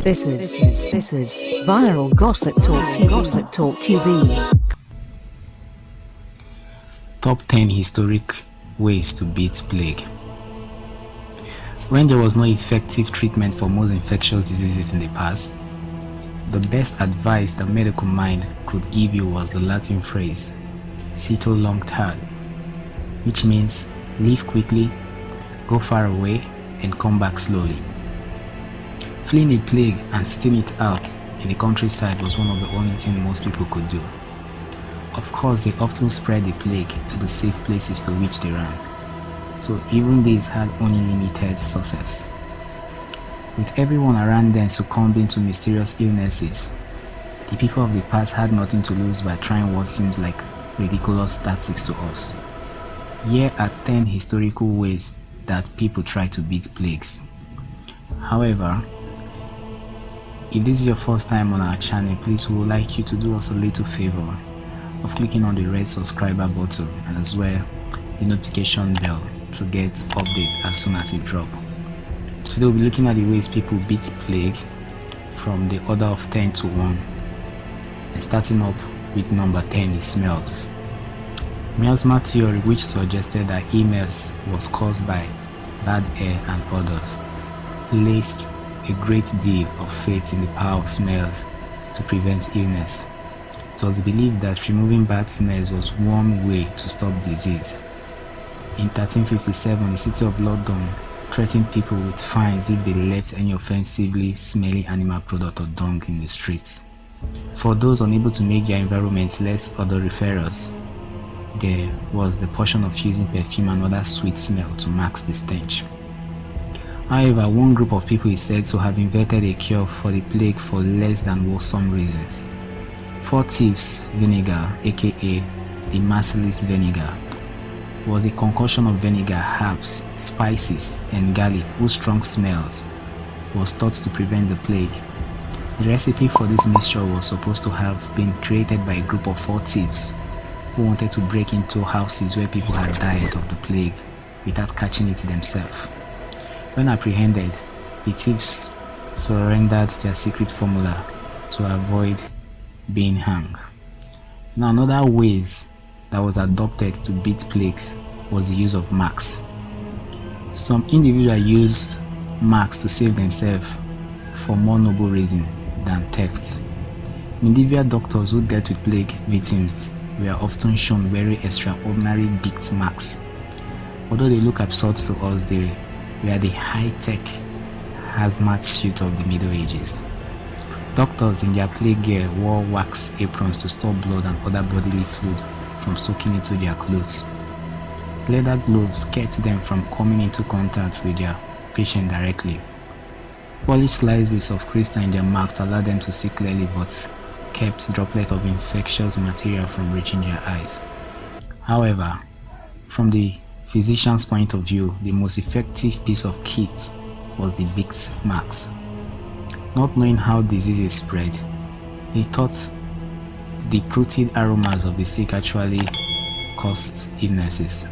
This is Viral Gossip Talk TV. Top 10 historic ways to beat plague. When there was no effective treatment for most infectious diseases in the past, the best advice the medical mind could give you was the Latin phrase Cito longe, tarde, which means leave quickly, go far away, and come back slowly. Fleeing a plague and sitting it out in the countryside was one of the only things most people could do. Of course, they often spread the plague to the safe places to which they ran, so even these had only limited success. With everyone around them succumbing to mysterious illnesses, the people of the past had nothing to lose by trying what seems like ridiculous tactics to us. Here are 10 historical ways that people try to beat plagues. However, if this is your first time on our channel, please we would like you to do us a little favor of clicking on the red subscriber button and as well the notification bell to get updates as soon as it drops. Today we'll be looking at the ways people beat plague from the order of 10 to 1, and starting up with number 10 is smells. Miasma theory, which suggested that illness was caused by bad air and odors, placed a great deal of faith in the power of smells to prevent illness. It was believed that removing bad smells was one way to stop disease. In 1357, the city of London threatened people with fines if they left any offensively smelly animal product or dung in the streets. For those unable to make their environment less odoriferous, there was the portion of using perfume and other sweet smell to mask the stench. However, one group of people is said to have invented a cure for the plague for less than wholesome reasons. 4 thieves vinegar, aka the merciless vinegar, was a concoction of vinegar, herbs, spices, and garlic whose strong smells was thought to prevent the plague. The recipe for this mixture was supposed to have been created by a group of 4 thieves who wanted to break into houses where people had died of the plague without catching it themselves. When apprehended, the thieves surrendered their secret formula to avoid being hanged. Now, another ways that was adopted to beat plagues was the use of masks. Some individuals used masks to save themselves for more noble reason than theft. Medieval doctors who dealt with plague victims were often shown wearing extraordinary beaked masks. Although they look absurd to us, they were the high-tech hazmat suit of the Middle Ages. Doctors in their plague gear wore wax aprons to stop blood and other bodily fluid from soaking into their clothes. Leather gloves kept them from coming into contact with their patient directly. Polished slices of crystal in their mouths allowed them to see clearly but kept droplets of infectious material from reaching their eyes. However, from the physician's point of view, the most effective piece of kit was the beaked masks. Not knowing how diseases spread, they thought the protid aromas of the sick actually caused illnesses.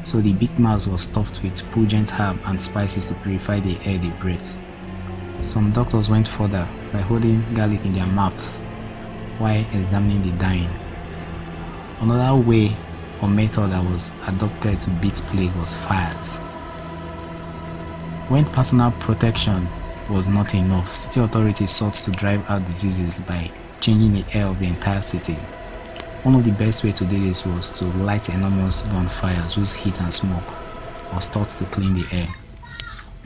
So the beaked mask was stuffed with pungent herb and spices to purify the air they breathed. Some doctors went further by holding garlic in their mouth while examining the dying. Another way or method that was adopted to beat plague was fires. When personal protection was not enough, city authorities sought to drive out diseases by changing the air of the entire city. One of the best ways to do this was to light enormous bonfires whose heat and smoke was thought to clean the air.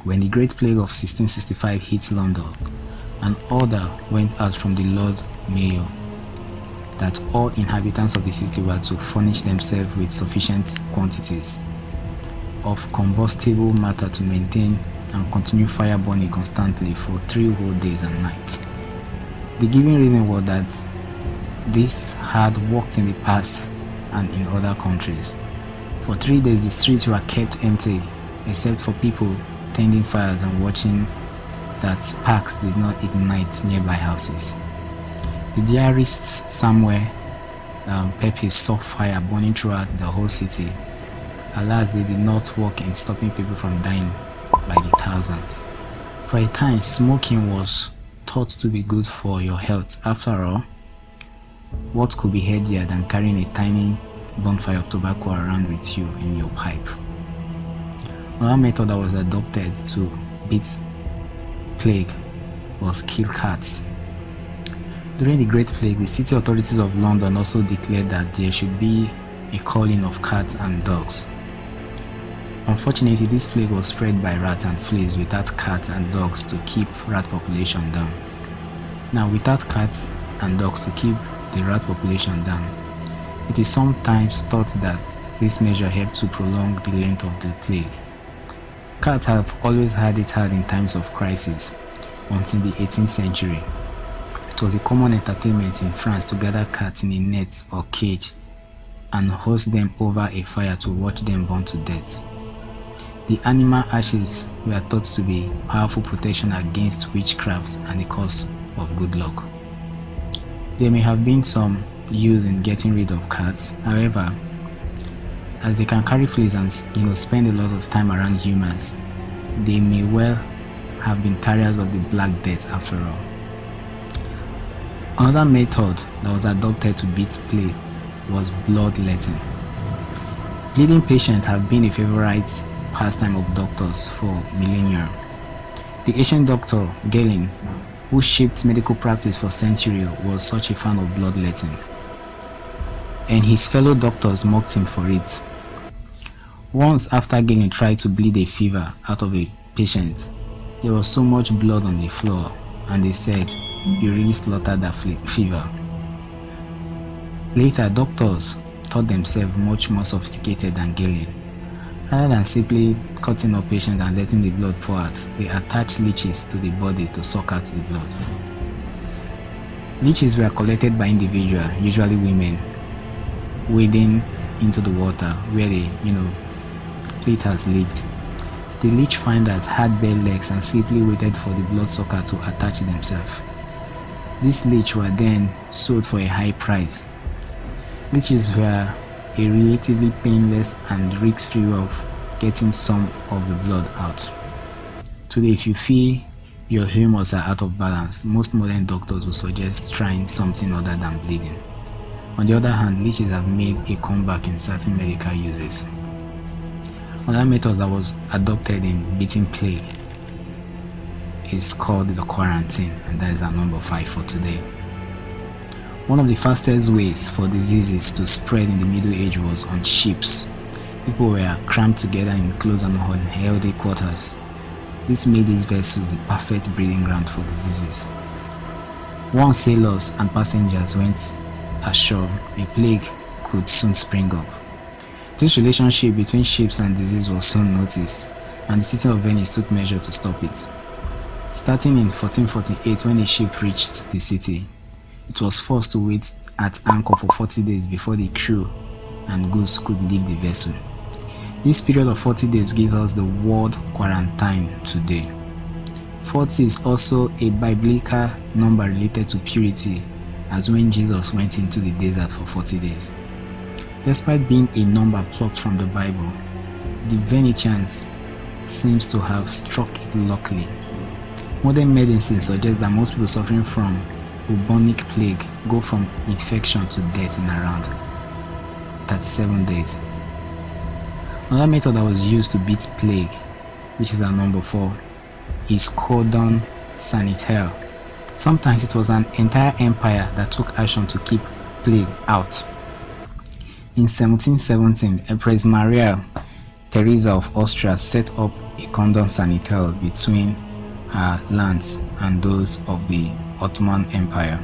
When the Great Plague of 1665 hit London, an order went out from the Lord Mayor that all inhabitants of the city were to furnish themselves with sufficient quantities of combustible matter to maintain and continue fire burning constantly for 3 whole days and nights. The given reason was that this had worked in the past and in other countries. For 3 days the streets were kept empty except for people tending fires and watching that sparks did not ignite nearby houses. The diarist Samuel Pepys saw fire burning throughout the whole city. Alas, they did not work in stopping people from dying by the thousands. For a time, smoking was thought to be good for your health. After all, what could be healthier than carrying a tiny bonfire of tobacco around with you in your pipe? Another method that was adopted to beat plague was kill cats. During the Great Plague, the city authorities of London also declared that there should be a culling of cats and dogs. Unfortunately, this plague was spread by rats and fleas without cats and dogs to keep rat population down. Now, without cats and dogs to keep the rat population down, it is sometimes thought that this measure helped to prolong the length of the plague. Cats have always had it hard in times of crisis until the 18th century. It was a common entertainment in France to gather cats in a net or cage and host them over a fire to watch them burn to death. The animal ashes were thought to be powerful protection against witchcraft and the curse of good luck. There may have been some use in getting rid of cats. However, as they can carry fleas and spend a lot of time around humans, they may well have been carriers of the Black Death after all. Another method that was adopted to beat plague was bloodletting. Bleeding patients have been a favorite pastime of doctors for millennia. The ancient doctor Galen, who shaped medical practice for centuries, was such a fan of bloodletting, and his fellow doctors mocked him for it. Once, after Galen tried to bleed a fever out of a patient, there was so much blood on the floor, and they said, "You really slaughtered that fever." Later, doctors thought themselves much more sophisticated than Galen. Rather than simply cutting up patients and letting the blood pour out, they attached leeches to the body to suck out the blood. Leeches were collected by individuals, usually women, wading into the water where the platters lived. The leech finders had bare legs and simply waited for the bloodsucker to attach themselves. These leeches were then sold for a high price. Leeches were a relatively painless and risk-free way of getting some of the blood out. Today, if you feel your humors are out of balance, most modern doctors will suggest trying something other than bleeding. On the other hand, leeches have made a comeback in certain medical uses. Another method that was adopted in beating plague is called the quarantine, and that is our number 5 for today. One of the fastest ways for diseases to spread in the Middle Age was on ships. People were crammed together in close and unhealthy quarters. This made these vessels the perfect breeding ground for diseases. Once sailors and passengers went ashore, a plague could soon spring up. This relationship between ships and disease was soon noticed, and the city of Venice took measures to stop it. Starting in 1448, when a ship reached the city, it was forced to wait at anchor for 40 days before the crew and goods could leave the vessel. This period of 40 days gives us the word quarantine today. 40 is also a biblical number related to purity, as when Jesus went into the desert for 40 days. Despite being a number plucked from the Bible, the Venetians seems to have struck it luckily. Modern medicine suggests that most people suffering from bubonic plague go from infection to death in around 37 days. Another method that was used to beat plague, which is our number 4, is Cordon Sanitaire. Sometimes it was an entire empire that took action to keep plague out. In 1717, Empress Maria Theresa of Austria set up a Cordon Sanitaire between her lands and those of the Ottoman Empire.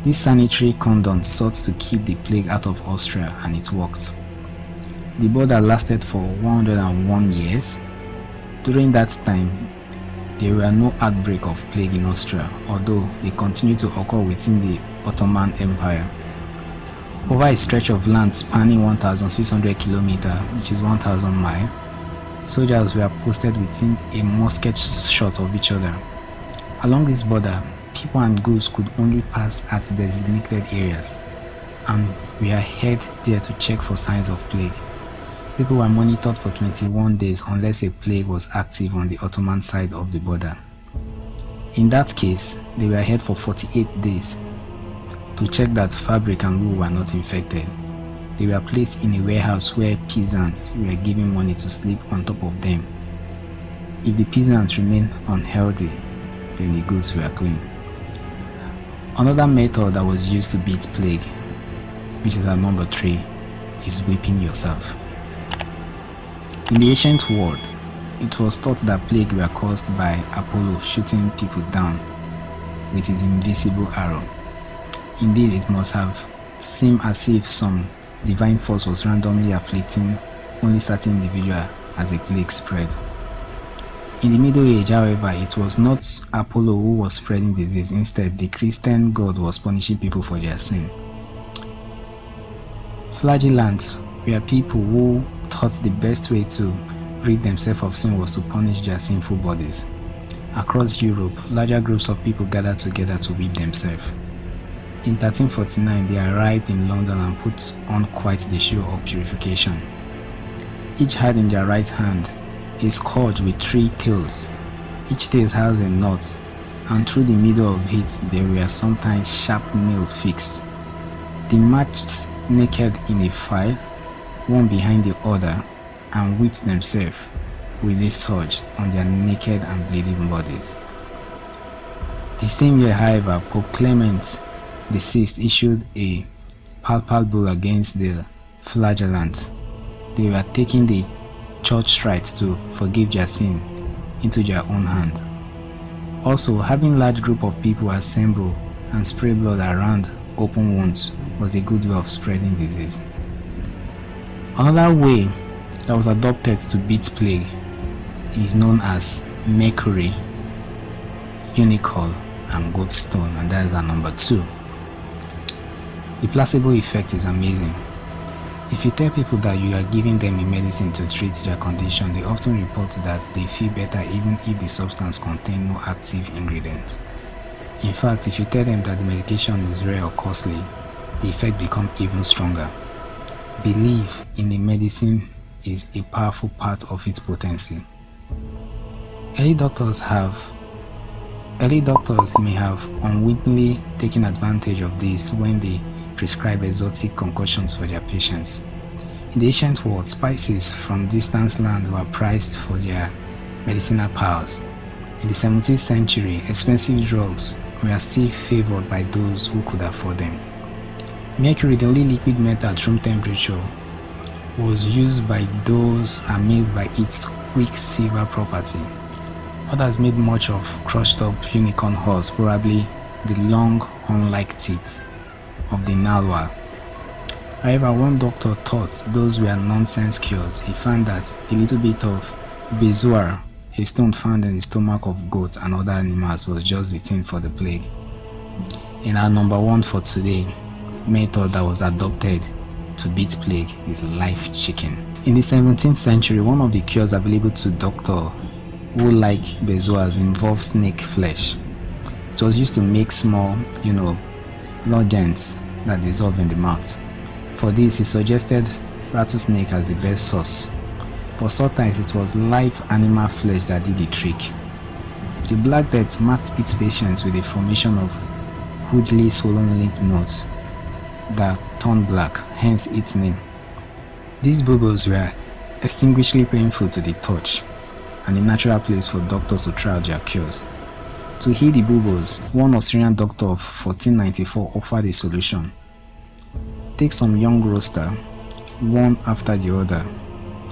This sanitary cordon sought to keep the plague out of Austria, and it worked. The border lasted for 101 years. During that time, there were no outbreak of plague in Austria, although they continued to occur within the Ottoman Empire. Over a stretch of land spanning 1,600 kilometers, which is 1,000 miles, soldiers were posted within a musket shot of each other. Along this border, people and goods could only pass at designated areas, and we are head there to check for signs of plague. People were monitored for 21 days unless a plague was active on the Ottoman side of the border. In that case, they were held for 48 days to check that fabric and wool were not infected. They were placed in a warehouse where peasants were given money to sleep on top of them. If the peasants remained unhealthy, then the goods were clean. Another method that was used to beat plague, which is our number 3, is whipping yourself. In the ancient world, it was thought that plague were caused by Apollo shooting people down with his invisible arrow. Indeed, it must have seemed as if some divine force was randomly afflicting only certain individuals as a plague spread. In the Middle Age, however, it was not Apollo who was spreading disease. Instead, the Christian god was punishing people for their sin. Flagellants were people who thought the best way to rid themselves of sin was to punish their sinful bodies. Across Europe, larger groups of people gathered together to whip themselves. In 1349, they arrived in London and put on quite the show of purification. Each had in their right hand a scourge with 3 tails. Each tail has a knot, and through the middle of it there were sometimes sharp nails fixed. They marched naked in a file, one behind the other, and whipped themselves with a scourge on their naked and bleeding bodies. The same year, however, Pope Clement VI issued a papal bull against the flagellants. They were taking the church rites to forgive their sin into their own hand. Also, having large group of people assemble and spray blood around open wounds was a good way of spreading disease. Another way that was adopted to beat plague is known as Mercury, unicorn, and goat stone, and that is our number 2. The placebo effect is amazing. If you tell people that you are giving them a medicine to treat their condition, they often report that they feel better even if the substance contains no active ingredient. In fact, if you tell them that the medication is rare or costly, the effect becomes even stronger. Belief in the medicine is a powerful part of its potency. Early doctors may have unwittingly taken advantage of this when they prescribe exotic concoctions for their patients. In the ancient world, spices from distant lands were prized for their medicinal powers. In the 17th century, expensive drugs were still favored by those who could afford them. Mercury, the only liquid metal at room temperature, was used by those amazed by its quicksilver property. Others made much of crushed up unicorn horns, probably the long horn-like teeth of the narwhal. However, one doctor thought those were nonsense cures. He found that a little bit of bezoar, a stone found in the stomach of goats and other animals, was just the thing for the plague. And our number 1 for today method that was adopted to beat plague is live chicken. In the 17th century, one of the cures available to doctors who like bezoars involved snake flesh. It was used to make small, lozenges that dissolve in the mouth. For this, he suggested rattlesnake as the best source, but sometimes it was live animal flesh that did the trick. The Black Death marked its patients with a formation of hugely swollen lymph nodes that turned black, hence its name. These bubbles were extinguishingly painful to the touch and a natural place for doctors to try out their cures. To heal the bubbles, one Austrian doctor of 1494 offered a solution. Take some young rooster, one after the other,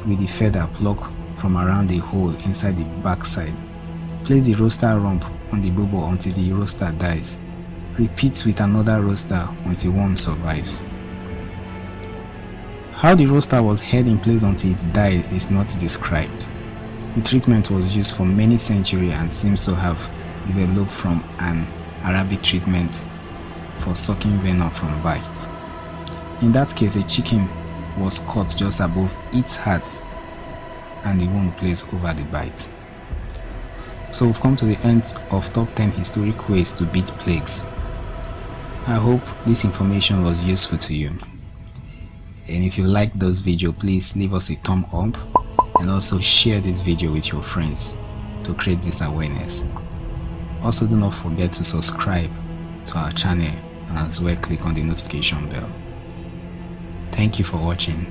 with the feather plucked from around the hole inside the backside. Place the rooster rump on the bubble until the rooster dies. Repeat with another rooster until one survives. How the rooster was held in place until it died is not described. The treatment was used for many centuries and seems to have developed from an Arabic treatment for sucking venom from bites. In that case, a chicken was cut just above its heart and the wound placed over the bite. So we've come to the end of top 10 historic ways to beat plagues. I hope this information was useful to you. And if you liked this video, please leave us a thumb up and also share this video with your friends to create this awareness. Also, do not forget to subscribe to our channel and as well click on the notification bell. Thank you for watching.